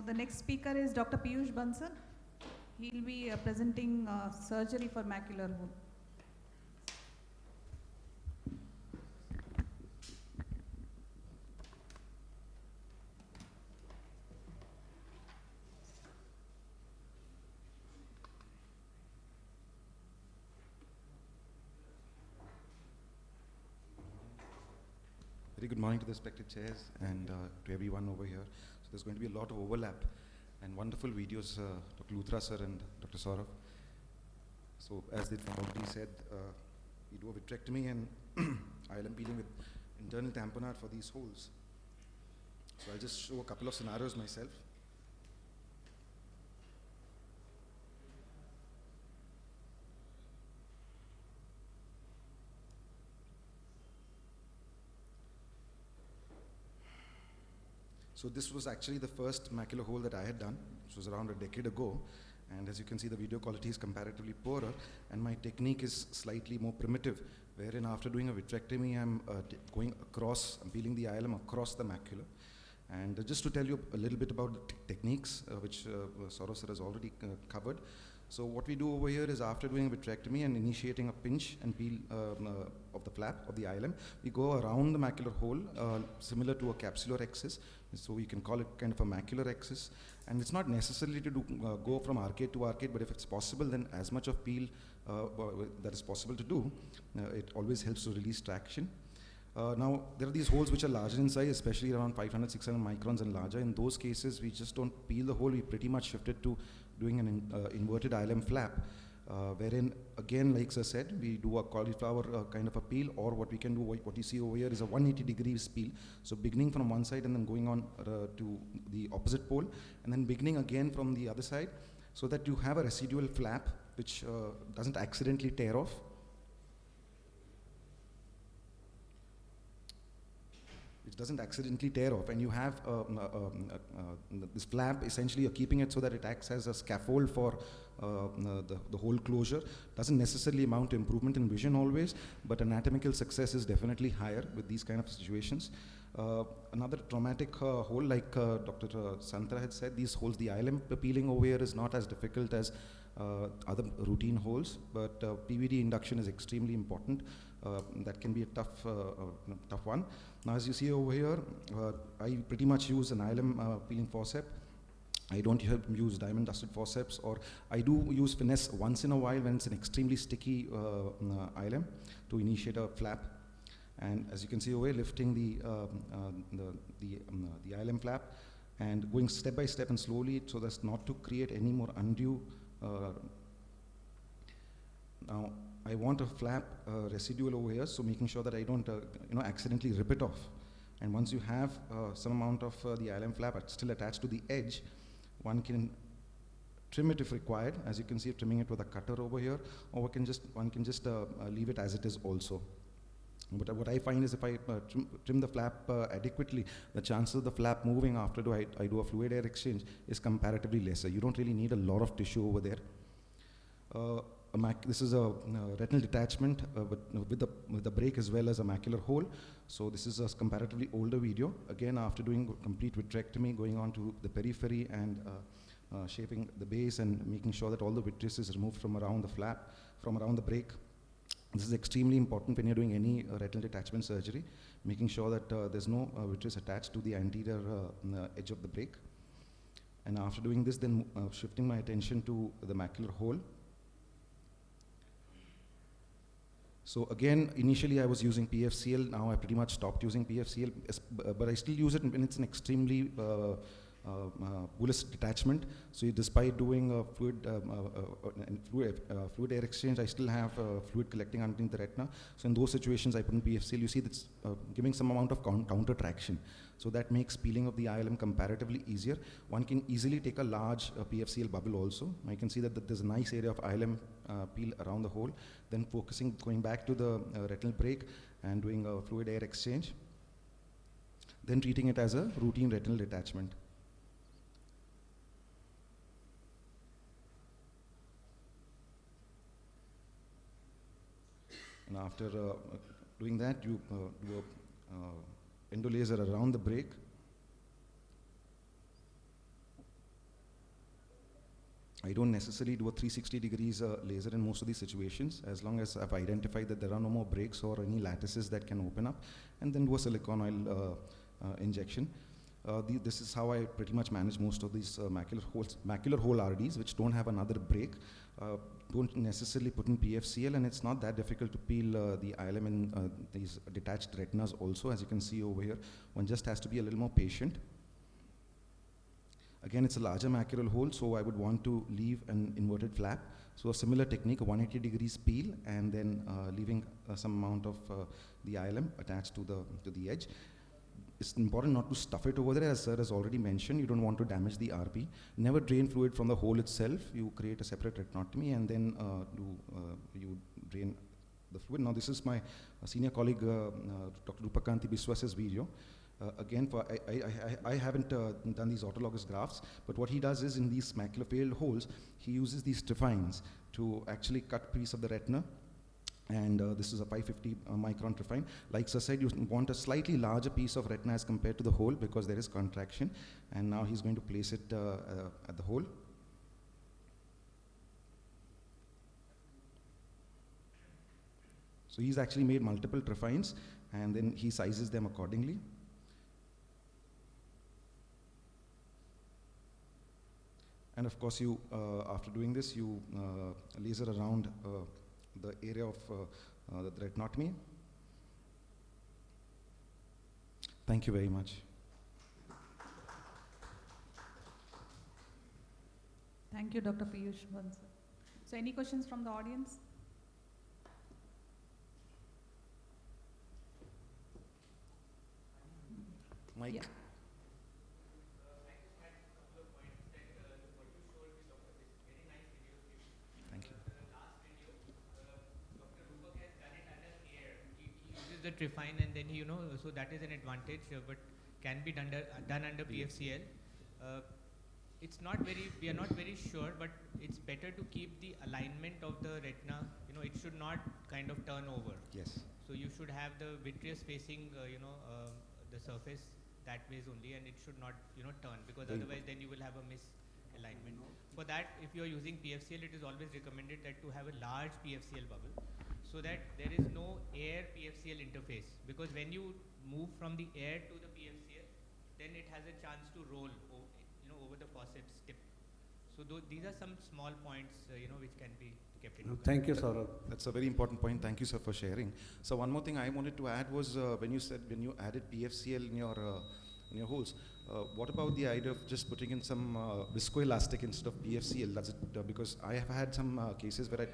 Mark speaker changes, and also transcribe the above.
Speaker 1: So the next speaker is Dr. Piyush Bansal. He'll be presenting surgery for macular hole.
Speaker 2: Very good morning to the respected chairs and to everyone over here. So there's going to be a lot of overlap and wonderful videos, Dr. Luthra sir and Dr. Saurav. So as they already said, we do a vitrectomy and ILM peeling with internal tamponade for these holes. So I'll just show a couple of scenarios myself. So this was actually the first macular hole that I had done, which was around a decade ago. And as you can see, the video quality is comparatively poorer, and my technique is slightly more primitive, wherein after doing a vitrectomy, I'm peeling the ILM across the macula. And just to tell you a little bit about the techniques, which Saurav sir has already covered. So what we do over here is after doing a vitrectomy and initiating a pinch and peel of the flap of the ILM, we go around the macular hole, similar to a capsular excess. So we can call it kind of a macular excess. And it's not necessarily to go from arcade to arcade, but if it's possible, then as much of peel that is possible to do, it always helps to release traction. Now, there are these holes which are larger in size, especially around 500, 600 microns and larger. In those cases, we just don't peel the hole. We pretty much shift it to doing an inverted ILM flap, wherein, again, like I said, we do a cauliflower kind of a peel, or what we can do, what you see over here is a 180 degrees peel. So beginning from one side and then going on to the opposite pole, and then beginning again from the other side, so that you have a residual flap which doesn't accidentally tear off. Which doesn't accidentally tear off, and you have this flap. Essentially, you're keeping it so that it acts as a scaffold for the whole closure. Doesn't necessarily amount to improvement in vision always, but anatomical success is definitely higher with these kind of situations. Another traumatic hole, like Dr. Santra had said, these holes, the ILM peeling over here is not as difficult as other routine holes, but PVD induction is extremely important. That can be a tough one. Now, as you see over here, I pretty much use an ILM peeling forceps. I don't use diamond dusted forceps, or I do use finesse once in a while when it's an extremely sticky ILM to initiate a flap. And as you can see over here, lifting the ILM flap and going step by step and slowly, so that's not to create any more undue. Now, I want a flap residual over here, so making sure that I don't accidentally rip it off. And once you have some amount of the ILM flap still attached to the edge, one can trim it if required. As you can see, trimming it with a cutter over here, or one can just leave it as it is also. But what I find is if I trim the flap adequately, the chances of the flap moving after I do a fluid air exchange is comparatively lesser. You don't really need a lot of tissue over there. This is a retinal detachment with the break as well as a macular hole. So this is a comparatively older video. Again, after doing complete vitrectomy, going on to the periphery and shaping the base and making sure that all the vitreous is removed from around the flap, from around the break. This is extremely important when you're doing any retinal detachment surgery, making sure that there's no vitreous attached to the anterior edge of the break. And after doing this, then shifting my attention to the macular hole. So again, initially I was using PFCL. Now I pretty much stopped using PFCL, but I still use it when it's an extremely bolus detachment. So despite doing fluid air exchange, I still have fluid collecting underneath the retina. So in those situations, I put in PFCL. You see that's giving some amount of counter traction. So that makes peeling of the ILM comparatively easier. One can easily take a large PFCL bubble also. I can see that there's a nice area of ILM peel around the hole. Then going back to the retinal break and doing a fluid air exchange. Then treating it as a routine retinal detachment. And after doing that, you do a endolaser around the break. I don't necessarily do a 360 degrees laser in most of these situations, as long as I've identified that there are no more breaks or any lattices that can open up, and then do a silicone oil injection. This is how I pretty much manage most of these macular hole RDs, which don't have another break. Don't necessarily put in PFCL, and it's not that difficult to peel the ILM in these detached retinas also, as you can see over here. One just has to be a little more patient. Again, it's a larger macular hole, so I would want to leave an inverted flap. So a similar technique, a 180 degrees peel, and then leaving some amount of the ILM attached to the edge. It's important not to stuff it over there, as sir has already mentioned. You don't want to damage the RP. Never drain fluid from the hole itself. You create a separate retinotomy, and then you drain the fluid. Now, this is my senior colleague, Dr. Rupakanti Biswas's video. Again, I haven't done these autologous grafts, but what he does is, in these macular failed holes, he uses these trifines to actually cut piece of the retina. And this is a 550 micron trifine. Like sir said, you want a slightly larger piece of retina as compared to the hole, because there is contraction. And now he's going to place it at the hole. So he's actually made multiple trifines, and then he sizes them accordingly. And of course, you after doing this, you laser around the area of the retinotomy. Thank you very much.
Speaker 1: Thank you, Dr. Piyush Bansal. So any questions from the audience?
Speaker 2: Mike.
Speaker 1: Yeah.
Speaker 3: The trifine, and then so that is an advantage, but can be done under PFCL. It's not very, we are not very sure, but it's better to keep the alignment of the retina. It should not kind of turn over.
Speaker 2: Yes.
Speaker 3: So you should have the vitreous facing, the surface that ways only, and it should not, turn, because otherwise then you will have a misalignment. For that, if you are using PFCL, it is always recommended that to have a large PFCL bubble, so that there is no air PFCL interface, because when you move from the air to the PFCL, then it has a chance to roll over the forceps tip. So these are some small points which can be kept in mind.
Speaker 4: Thank you, Saurabh.
Speaker 2: That's a very important point. Thank you, sir, for sharing. So one more thing I wanted to add was when you added PFCL in your holes, what about the idea of just putting in some viscoelastic instead of PFCL? Does it because I have had some cases where I